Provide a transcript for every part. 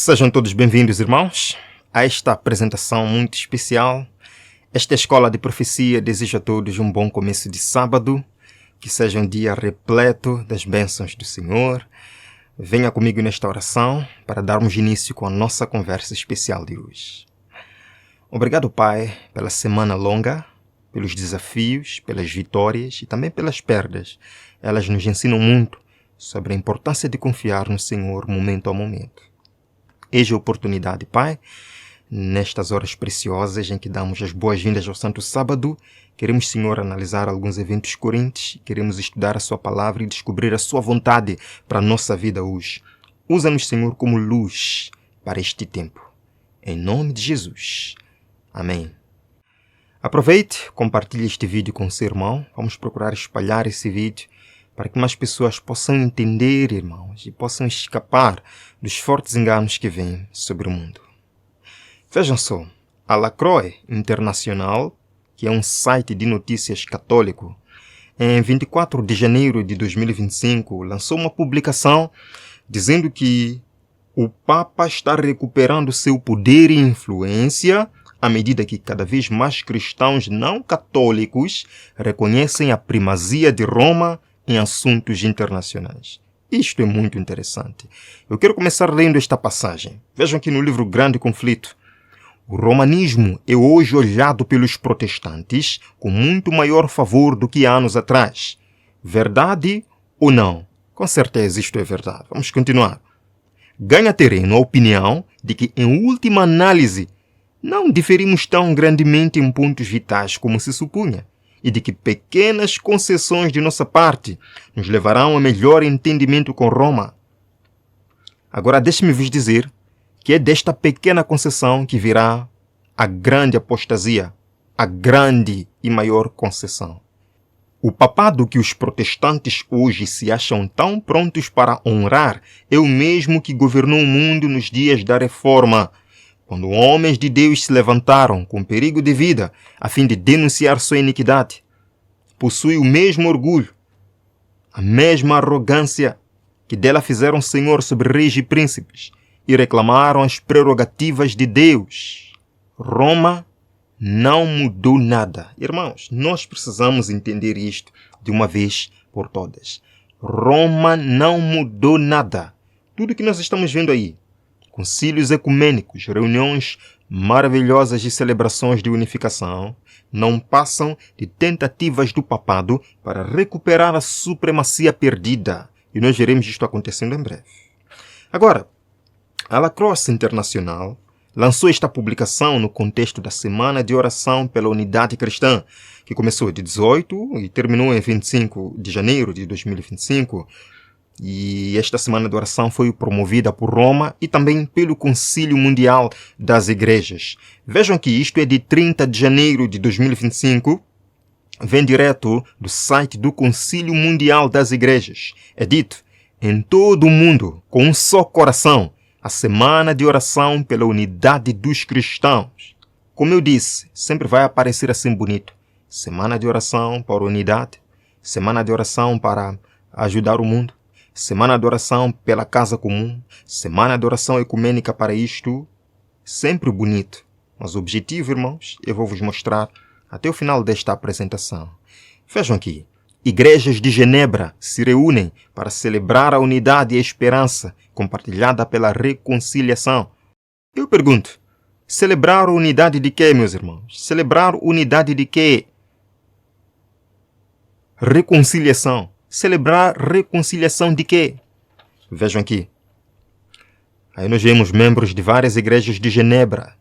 Sejam todos bem-vindos, irmãos, a esta apresentação muito especial. Esta escola de profecia deseja a todos um bom começo de sábado, que seja um dia repleto das bênçãos do Senhor. Venha comigo nesta oração para darmos início com a nossa conversa especial de hoje. Obrigado, Pai, pela semana longa, pelos desafios, pelas vitórias e também pelas perdas. Elas nos ensinam muito sobre a importância de confiar no Senhor momento a momento. Eis a oportunidade, Pai, nestas horas preciosas em que damos as boas-vindas ao Santo Sábado. Queremos, Senhor, analisar alguns eventos correntes, queremos estudar a Sua Palavra e descobrir a Sua vontade para a nossa vida hoje. Usa-nos, Senhor, como luz para este tempo. Em nome de Jesus. Amém. Aproveite, compartilhe este vídeo com o seu irmão. Vamos procurar espalhar esse vídeo para que mais pessoas possam entender, irmãos, e possam escapar dos fortes enganos que vêm sobre o mundo. Vejam só, a La Croix Internacional, que é um site de notícias católico, em 24 de janeiro de 2025, lançou uma publicação dizendo que o Papa está recuperando seu poder e influência à medida que cada vez mais cristãos não católicos reconhecem a primazia de Roma em assuntos internacionais. Isto é muito interessante. Eu quero começar lendo esta passagem. Vejam que no livro Grande Conflito, o romanismo é hoje olhado pelos protestantes com muito maior favor do que anos atrás. Verdade ou não? Com certeza isto é verdade. Vamos continuar. Ganha terreno a opinião de que, em última análise, não diferimos tão grandemente em pontos vitais como se supunha, e de que pequenas concessões de nossa parte nos levarão a melhor entendimento com Roma. Agora deixe-me vos dizer que é desta pequena concessão que virá a grande apostasia, a grande e maior concessão. O papado que os protestantes hoje se acham tão prontos para honrar é o mesmo que governou o mundo nos dias da Reforma, quando homens de Deus se levantaram com perigo de vida a fim de denunciar sua iniquidade. Possui o mesmo orgulho, a mesma arrogância que dela fizeram senhor sobre reis e príncipes e reclamaram as prerrogativas de Deus. Roma não mudou nada. Irmãos, nós precisamos entender isto de uma vez por todas. Roma não mudou nada. Tudo que nós estamos vendo aí, concílios ecumênicos, reuniões maravilhosas e celebrações de unificação, não passam de tentativas do papado para recuperar a supremacia perdida. E nós veremos isto acontecendo em breve. Agora, a La Croix Internacional lançou esta publicação no contexto da Semana de Oração pela Unidade Cristã, que começou de 18 e terminou em 25 de janeiro de 2025. E esta Semana de Oração foi promovida por Roma e também pelo Concílio Mundial das Igrejas. Vejam que isto é de 30 de janeiro de 2025, vem direto do site do Concílio Mundial das Igrejas. É dito, em todo o mundo, com um só coração, a Semana de Oração pela Unidade dos Cristãos. Como eu disse, sempre vai aparecer assim bonito. Semana de Oração para a Unidade, Semana de Oração para ajudar o mundo, Semana de Oração pela Casa Comum, Semana de Oração Ecumênica para isto. Sempre bonito. Mas o objetivo, irmãos, eu vou vos mostrar até o final desta apresentação. Vejam aqui. Igrejas de Genebra se reúnem para celebrar a unidade e a esperança compartilhada pela reconciliação. Eu pergunto, celebrar a unidade de quê, meus irmãos? Celebrar unidade de quê? Reconciliação. Celebrar reconciliação de quê? Vejam aqui. Aí nós vemos membros de várias igrejas de Genebra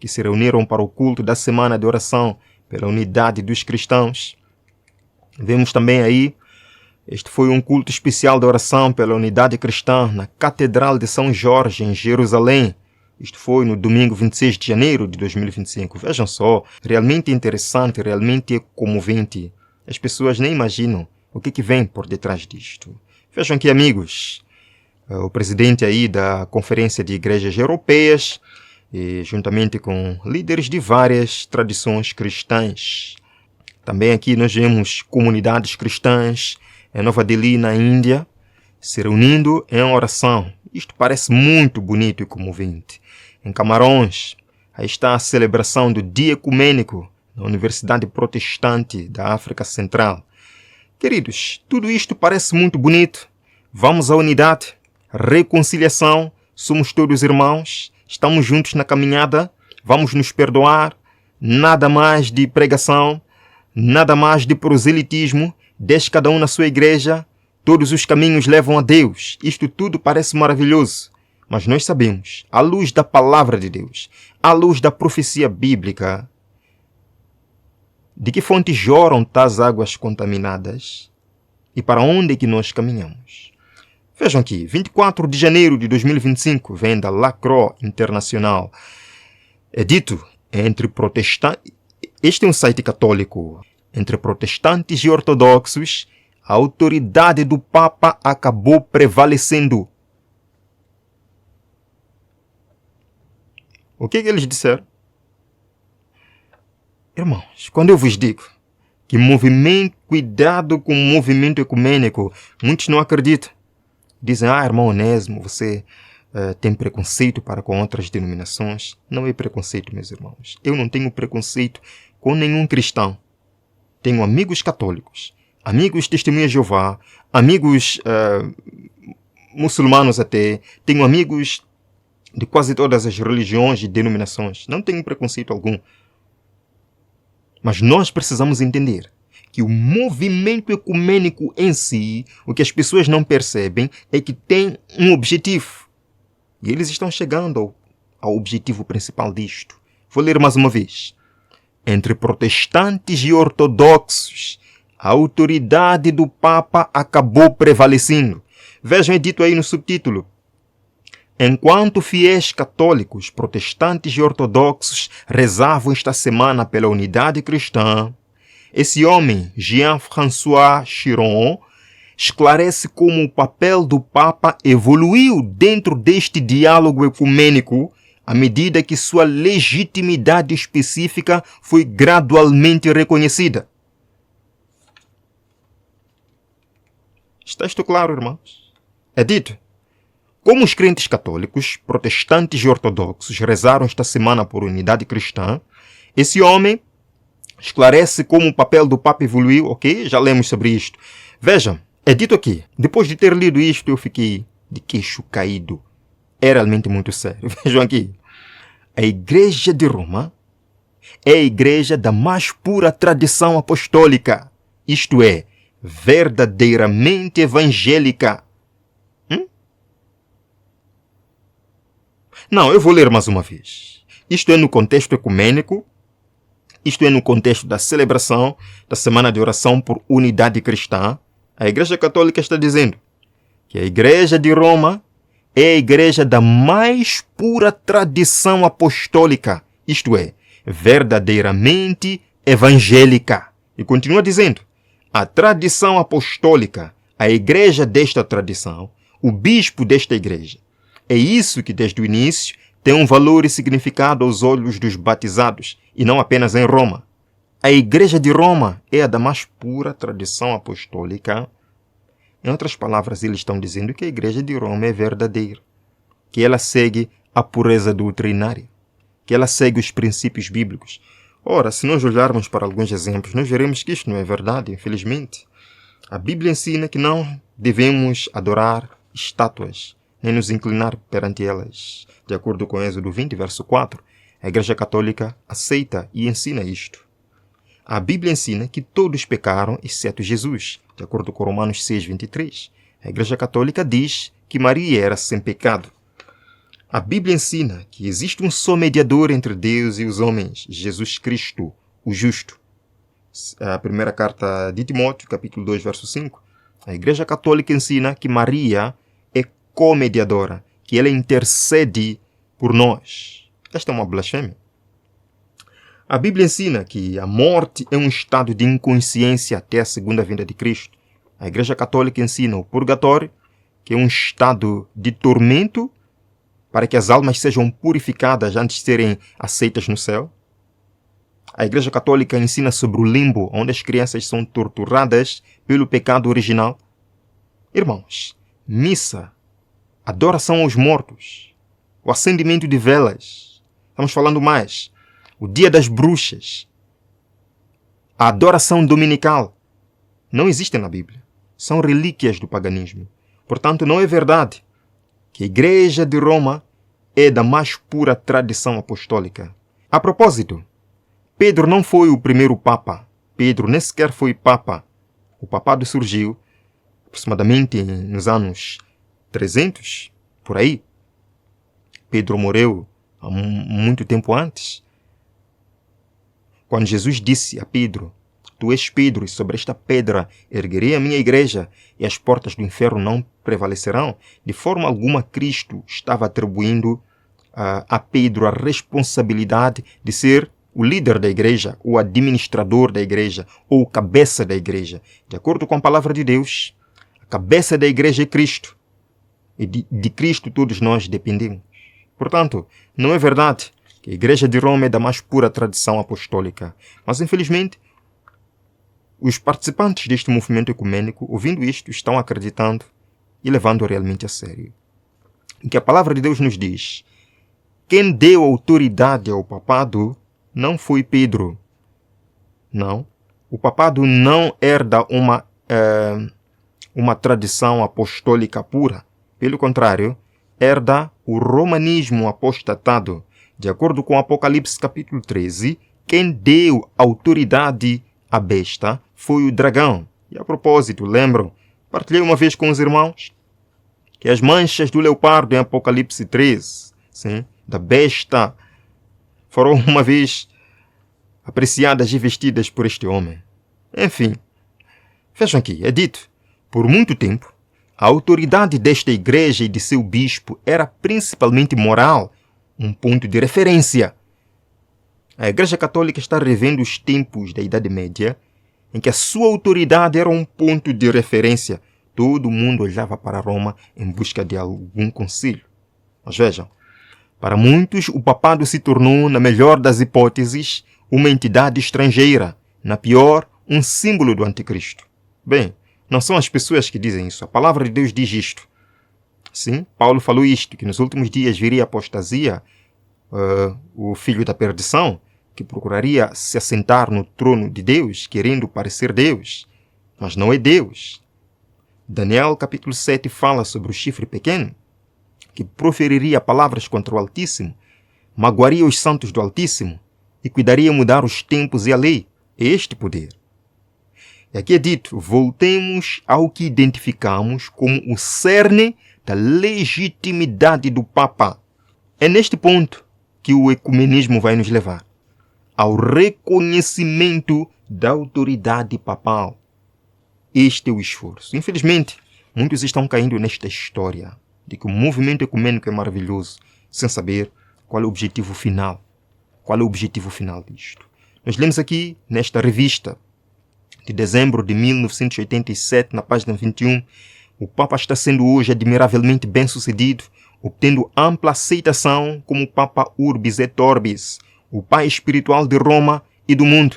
que se reuniram para o culto da Semana de Oração pela Unidade dos Cristãos. Vemos também aí, este foi um culto especial de oração pela Unidade Cristã na Catedral de São Jorge, em Jerusalém. Isto foi no domingo 26 de janeiro de 2025. Vejam só, realmente interessante, realmente comovente. As pessoas nem imaginam o que vem por detrás disto. Vejam aqui, amigos, o presidente aí da Conferência de Igrejas Europeias, e juntamente com líderes de várias tradições cristãs. Também aqui nós vemos comunidades cristãs em Nova Delhi, na Índia, se reunindo em oração. Isto parece muito bonito e comovente. Em Camarões, aí está a celebração do Dia Ecumênico na Universidade Protestante da África Central. Queridos, tudo isto parece muito bonito. Vamos à unidade, reconciliação, somos todos irmãos, estamos juntos na caminhada, vamos nos perdoar, nada mais de pregação, nada mais de proselitismo, deixe cada um na sua igreja, todos os caminhos levam a Deus. Isto tudo parece maravilhoso, mas nós sabemos, à luz da palavra de Deus, à luz da profecia bíblica, de que fonte jorram tais águas contaminadas e para onde é que nós caminhamos? Vejam aqui, 24 de janeiro de 2025, vem da Lacroix Internacional. É dito entre protestantes, este é um site católico, entre protestantes e ortodoxos, a autoridade do Papa acabou prevalecendo. O que eles disseram? Irmãos, quando eu vos digo que cuidado com o movimento ecumênico, muitos não acreditam. Dizem, irmão Onésimo, você tem preconceito para com outras denominações. Não é preconceito, meus irmãos. Eu não tenho preconceito com nenhum cristão. Tenho amigos católicos, amigos testemunhas de Jeová, amigos muçulmanos até. Tenho amigos de quase todas as religiões e denominações. Não tenho preconceito algum. Mas nós precisamos entender que o movimento ecumênico em si, o que as pessoas não percebem é que tem um objetivo. E eles estão chegando ao objetivo principal disto. Vou ler mais uma vez. Entre protestantes e ortodoxos, a autoridade do Papa acabou prevalecendo. Vejam, é dito aí no subtítulo. Enquanto fiéis católicos, protestantes e ortodoxos rezavam esta semana pela unidade cristã, esse homem, Jean-François Chiron, esclarece como o papel do Papa evoluiu dentro deste diálogo ecumênico à medida que sua legitimidade específica foi gradualmente reconhecida. Está isto claro, irmãos? É dito. Como os crentes católicos, protestantes e ortodoxos rezaram esta semana por unidade cristã, esse homem esclarece como o papel do Papa evoluiu, ok? Já lemos sobre isto. Vejam, é dito aqui, depois de ter lido isto, eu fiquei de queixo caído. É realmente muito sério. Vejam aqui. A Igreja de Roma é a igreja da mais pura tradição apostólica, isto é, verdadeiramente evangélica. Não, eu vou ler mais uma vez. Isto é no contexto ecumênico, isto é no contexto da celebração da Semana de Oração por Unidade Cristã. A Igreja Católica está dizendo que a Igreja de Roma é a igreja da mais pura tradição apostólica, isto é, verdadeiramente evangélica. E continua dizendo, a tradição apostólica, a igreja desta tradição, o bispo desta igreja, é isso que desde o início tem um valor e significado aos olhos dos batizados, e não apenas em Roma. A Igreja de Roma é a da mais pura tradição apostólica. Em outras palavras, eles estão dizendo que a Igreja de Roma é verdadeira, que ela segue a pureza doutrinária, que ela segue os princípios bíblicos. Ora, se nós olharmos para alguns exemplos, nós veremos que isto não é verdade, infelizmente. A Bíblia ensina que não devemos adorar estátuas, nem nos inclinar perante elas. De acordo com Êxodo 20, verso 4, a Igreja Católica aceita e ensina isto. A Bíblia ensina que todos pecaram, exceto Jesus. De acordo com Romanos 6, 23, a Igreja Católica diz que Maria era sem pecado. A Bíblia ensina que existe um só mediador entre Deus e os homens, Jesus Cristo, o justo. A primeira carta de Timóteo, capítulo 2, verso 5, a Igreja Católica ensina que Maria é co-mediadora, que ela intercede por nós. Esta é uma blasfêmia. A Bíblia ensina que a morte é um estado de inconsciência até a segunda vinda de Cristo. A Igreja Católica ensina o purgatório, que é um estado de tormento para que as almas sejam purificadas antes de serem aceitas no céu. A Igreja Católica ensina sobre o limbo, onde as crianças são torturadas pelo pecado original. Irmãos, missa adoração aos mortos, o acendimento de velas. Estamos falando mais. O dia das bruxas, a adoração dominical, não existem na Bíblia. São relíquias do paganismo. Portanto, não é verdade que a Igreja de Roma é da mais pura tradição apostólica. A propósito, Pedro não foi o primeiro Papa. Pedro nem sequer foi Papa. O papado surgiu aproximadamente nos anos 300, por aí. Pedro morreu há muito tempo antes. Quando Jesus disse a Pedro: Tu és Pedro, e sobre esta pedra erguerei a minha igreja, e as portas do inferno não prevalecerão. De forma alguma, Cristo estava atribuindo a Pedro a responsabilidade de ser o líder da igreja, o administrador da igreja, ou o cabeça da igreja. De acordo com a palavra de Deus, a cabeça da igreja é Cristo. E de Cristo todos nós dependemos. Portanto, não é verdade que a Igreja de Roma é da mais pura tradição apostólica. Mas, infelizmente, os participantes deste movimento ecumênico, ouvindo isto, estão acreditando e levando realmente a sério. O que a palavra de Deus nos diz: quem deu autoridade ao papado não foi Pedro. Não. O papado não herda uma tradição apostólica pura. Pelo contrário, herda o romanismo apostatado. De acordo com Apocalipse capítulo 13, quem deu autoridade à besta foi o dragão. E a propósito, lembram? Partilhei uma vez com os irmãos que as manchas do leopardo em Apocalipse 13, sim, da besta, foram uma vez apreciadas e vestidas por este homem. Enfim, vejam aqui, é dito, por muito tempo, a autoridade desta igreja e de seu bispo era principalmente moral, um ponto de referência. A Igreja Católica está revendo os tempos da Idade Média, em que a sua autoridade era um ponto de referência. Todo mundo olhava para Roma em busca de algum conselho. Mas vejam, para muitos o papado se tornou, na melhor das hipóteses, uma entidade estrangeira, na pior, um símbolo do anticristo. Bem, não são as pessoas que dizem isso. A palavra de Deus diz isto. Sim, Paulo falou isto, que nos últimos dias viria a apostasia, o filho da perdição, que procuraria se assentar no trono de Deus, querendo parecer Deus, mas não é Deus. Daniel capítulo 7 fala sobre o chifre pequeno, que proferiria palavras contra o Altíssimo, magoaria os santos do Altíssimo e cuidaria mudar os tempos e a lei. É este poder. E aqui é dito: voltemos ao que identificamos como o cerne da legitimidade do Papa. É neste ponto que o ecumenismo vai nos levar ao reconhecimento da autoridade papal. Este é o esforço. Infelizmente, muitos estão caindo nesta história de que o movimento ecumênico é maravilhoso, sem saber qual é o objetivo final. Qual é o objetivo final disto? Nós lemos aqui, nesta revista de dezembro de 1987, na página 21, o Papa está sendo hoje admiravelmente bem-sucedido, obtendo ampla aceitação como Papa Urbis et Orbis, o pai espiritual de Roma e do mundo,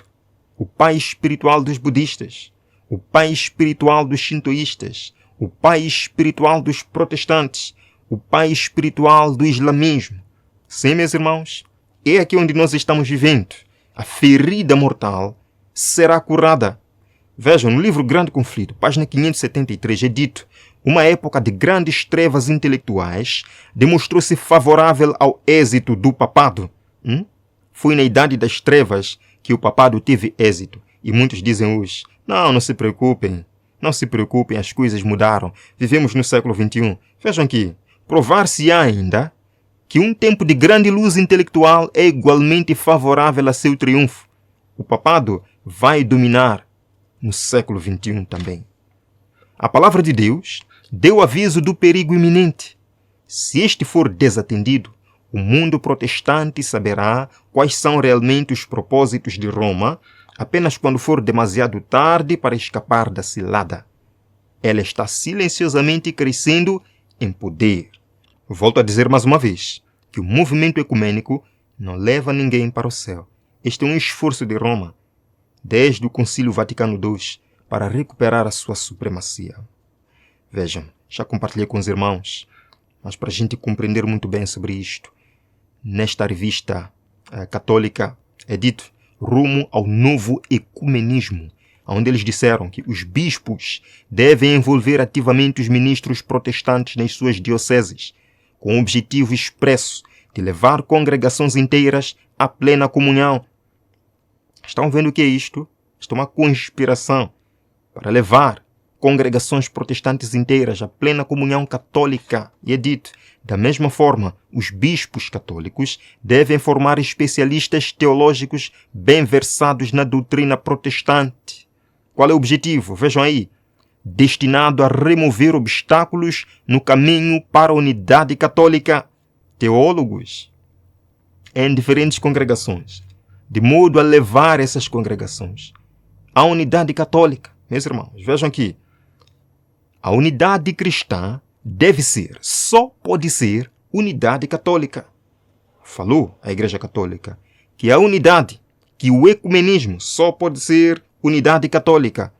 o pai espiritual dos budistas, o pai espiritual dos shintoístas, o pai espiritual dos protestantes, o pai espiritual do islamismo. Sim, meus irmãos, é aqui onde nós estamos vivendo. A ferida mortal será curada. Vejam, no livro Grande Conflito, página 573, é dito: uma época de grandes trevas intelectuais demonstrou-se favorável ao êxito do papado. Foi na idade das trevas que o papado teve êxito. E muitos dizem hoje: não se preocupem, as coisas mudaram, vivemos no século XXI. Vejam aqui, provar-se-á ainda que um tempo de grande luz intelectual é igualmente favorável a seu triunfo. O papado vai dominar no século XXI também. A palavra de Deus deu aviso do perigo iminente. Se este for desatendido, o mundo protestante saberá quais são realmente os propósitos de Roma apenas quando for demasiado tarde para escapar da cilada. Ela está silenciosamente crescendo em poder. Volto a dizer mais uma vez que o movimento ecumênico não leva ninguém para o céu. Este é um esforço de Roma, desde o Concílio Vaticano II, para recuperar a sua supremacia. Vejam, já compartilhei com os irmãos, Mas para a gente compreender muito bem sobre isto, nesta revista católica é dito rumo ao novo ecumenismo, onde eles disseram que os bispos devem envolver ativamente os ministros protestantes nas suas dioceses, com o objetivo expresso de levar congregações inteiras à plena comunhão. Estão vendo o que é isto? Isto é uma conspiração para levar congregações protestantes inteiras à plena comunhão católica. E é dito, da mesma forma, os bispos católicos devem formar especialistas teológicos bem versados na doutrina protestante. Qual é o objetivo? Vejam aí. Destinado a remover obstáculos no caminho para a unidade católica. Teólogos em diferentes congregações, de modo a levar essas congregações à unidade católica. Meus irmãos, vejam aqui. A unidade cristã deve ser, só pode ser, unidade católica. Falou a Igreja Católica que a unidade, que o ecumenismo só pode ser unidade católica.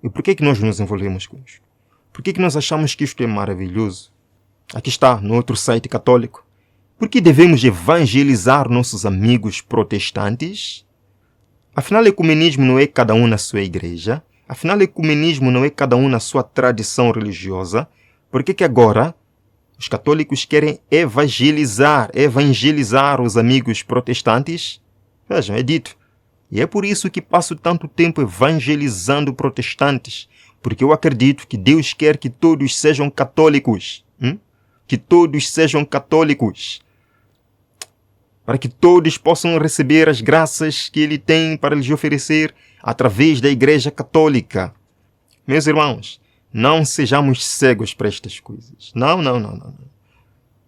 E por que nós nos envolvemos com isto? Por que nós achamos que isto é maravilhoso? Aqui está, no outro site católico. Por que devemos evangelizar nossos amigos protestantes? Afinal, ecumenismo não é cada um na sua igreja. Afinal, ecumenismo não é cada um na sua tradição religiosa. Por que agora os católicos querem evangelizar os amigos protestantes? Vejam, é dito. E é por isso que passo tanto tempo evangelizando protestantes. Porque eu acredito que Deus quer que todos sejam católicos. Que todos sejam católicos. Para que todos possam receber as graças que Ele tem para lhes oferecer através da Igreja Católica. Meus irmãos, não sejamos cegos para estas coisas. Não.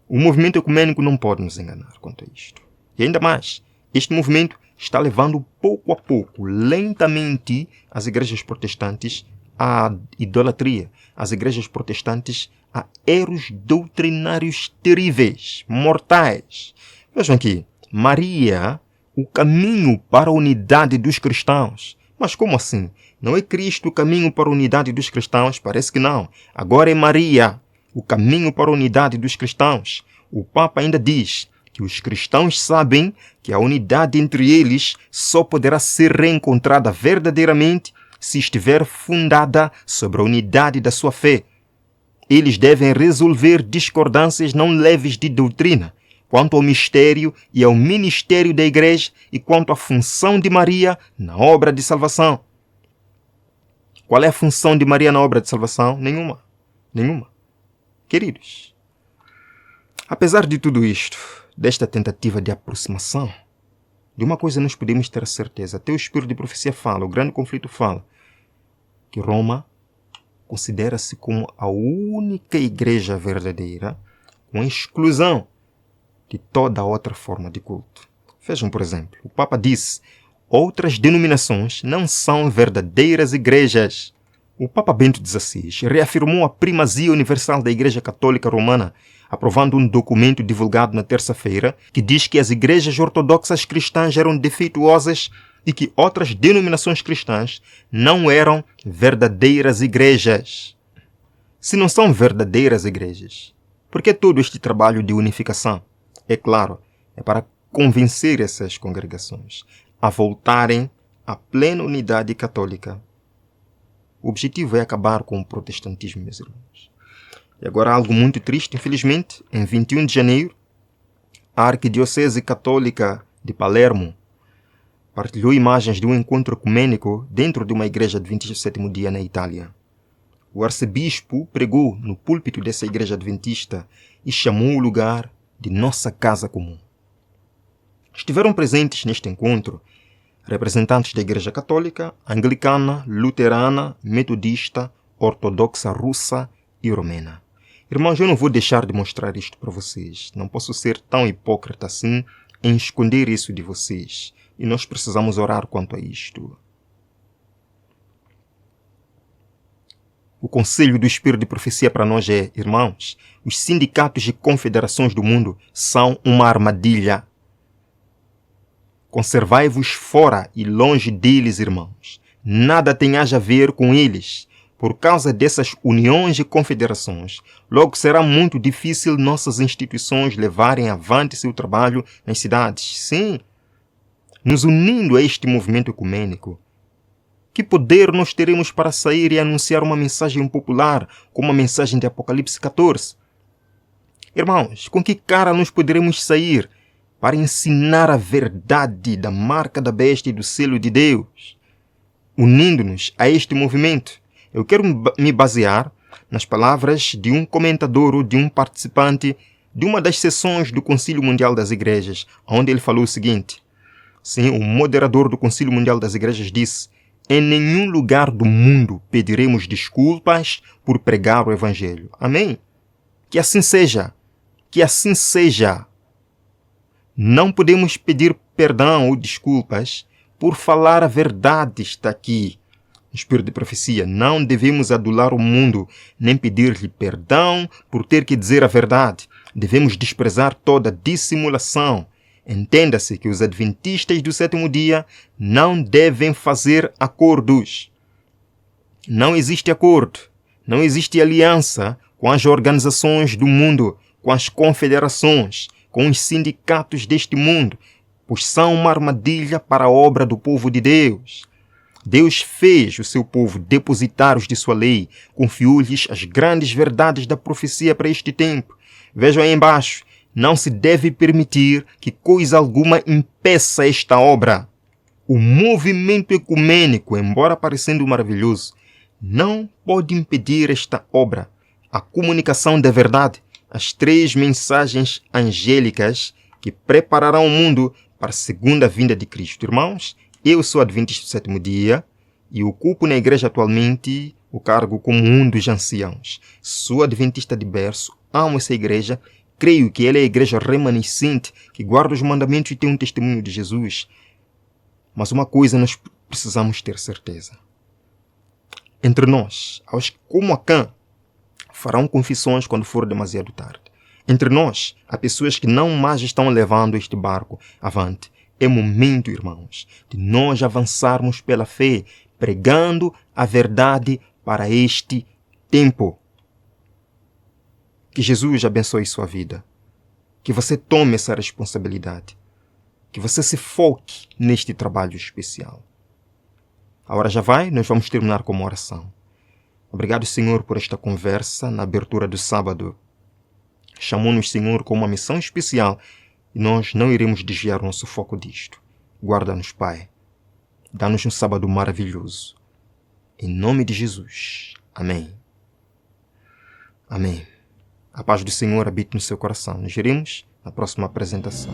O movimento ecumênico não pode nos enganar quanto a isto. E ainda mais, este movimento está levando pouco a pouco, lentamente, as igrejas protestantes à idolatria, as igrejas protestantes a erros doutrinários terríveis, mortais. Vejam aqui, Maria, o caminho para a unidade dos cristãos. Mas como assim? Não é Cristo o caminho para a unidade dos cristãos? Parece que não. Agora é Maria, o caminho para a unidade dos cristãos. O Papa ainda diz que os cristãos sabem que a unidade entre eles só poderá ser reencontrada verdadeiramente se estiver fundada sobre a unidade da sua fé. Eles devem resolver discordâncias não leves de doutrina, quanto ao mistério e ao ministério da Igreja e quanto à função de Maria na obra de salvação. Qual é a função de Maria na obra de salvação? Nenhuma. Queridos, apesar de tudo isto, desta tentativa de aproximação, de uma coisa nós podemos ter a certeza, até o Espírito de Profecia fala, o grande conflito fala, que Roma considera-se como a única igreja verdadeira, com exclusão de toda a outra forma de culto. Vejam, por exemplo, o Papa disse, outras denominações não são verdadeiras igrejas. O Papa Bento XVI reafirmou a primazia universal da Igreja Católica Romana, aprovando um documento divulgado na terça-feira que diz que as igrejas ortodoxas cristãs eram defeituosas e que outras denominações cristãs não eram verdadeiras igrejas. Se não são verdadeiras igrejas, por que todo este trabalho de unificação? É claro, é para convencer essas congregações a voltarem à plena unidade católica. O objetivo é acabar com o protestantismo, meus irmãos. E agora algo muito triste, infelizmente, em 21 de janeiro, a Arquidiocese Católica de Palermo partilhou imagens de um encontro ecumênico dentro de uma igreja adventista do sétimo dia na Itália. O arcebispo pregou no púlpito dessa igreja adventista e chamou o lugar de nossa casa comum. Estiveram presentes neste encontro representantes da Igreja Católica, Anglicana, Luterana, Metodista, Ortodoxa Russa e Romena. Irmãos, eu não vou deixar de mostrar isto para vocês. Não posso ser tão hipócrita assim em esconder isso de vocês. E nós precisamos orar quanto a isto. O conselho do Espírito de Profecia para nós é, irmãos, os sindicatos e confederações do mundo são uma armadilha. Conservai-vos fora e longe deles, irmãos. Nada tem a ver com eles, Por causa dessas uniões e confederações, logo será muito difícil nossas instituições levarem avante seu trabalho nas cidades. Sim, nos unindo a este movimento ecumênico, que poder nós teremos para sair e anunciar uma mensagem popular, como a mensagem de Apocalipse 14? Irmãos, com que cara nós poderemos sair para ensinar a verdade da marca da besta e do selo de Deus, unindo-nos a este movimento? Eu quero me basear nas palavras de um comentador ou de um participante de uma das sessões do Concílio Mundial das Igrejas, onde ele falou o seguinte. Sim, o moderador do Concílio Mundial das Igrejas disse: em nenhum lugar do mundo pediremos desculpas por pregar o Evangelho. Amém? Que assim seja. Que assim seja. Não podemos pedir perdão ou desculpas por falar a verdade. Está aqui. No espírito de profecia, não devemos adular o mundo, nem pedir-lhe perdão por ter que dizer a verdade. Devemos desprezar toda dissimulação. Entenda-se que os adventistas do sétimo dia não devem fazer acordos. Não existe acordo, não existe aliança com as organizações do mundo, com as confederações, com os sindicatos deste mundo, pois são uma armadilha para a obra do povo de Deus. Deus fez o seu povo depositários de sua lei, confiou-lhes as grandes verdades da profecia para este tempo. Vejam aí embaixo, não se deve permitir que coisa alguma impeça esta obra. O movimento ecumênico, embora parecendo maravilhoso, não pode impedir esta obra. A comunicação da verdade, as 3 mensagens angélicas que prepararão o mundo para a segunda vinda de Cristo. Irmãos, eu sou adventista do sétimo dia e ocupo na igreja atualmente o cargo como um dos anciãos. Sou adventista de berço, amo essa igreja, creio que ela é a igreja remanescente que guarda os mandamentos e tem um testemunho de Jesus. Mas uma coisa nós precisamos ter certeza. Entre nós, aos que, como Acã, farão confissões quando for demasiado tarde. Entre nós, há pessoas que não mais estão levando este barco avante. É momento, irmãos, de nós avançarmos pela fé, pregando a verdade para este tempo. Que Jesus abençoe sua vida. Que você tome essa responsabilidade. Que você se foque neste trabalho especial. A hora já vai, nós vamos terminar com uma oração. Obrigado, Senhor, por esta conversa na abertura do sábado. Chamou-nos, Senhor, com uma missão especial e nós não iremos desviar o nosso foco disto. Guarda-nos, Pai. Dá-nos um sábado maravilhoso. Em nome de Jesus. Amém. Amém. A paz do Senhor habite no seu coração. Nos veremos na próxima apresentação.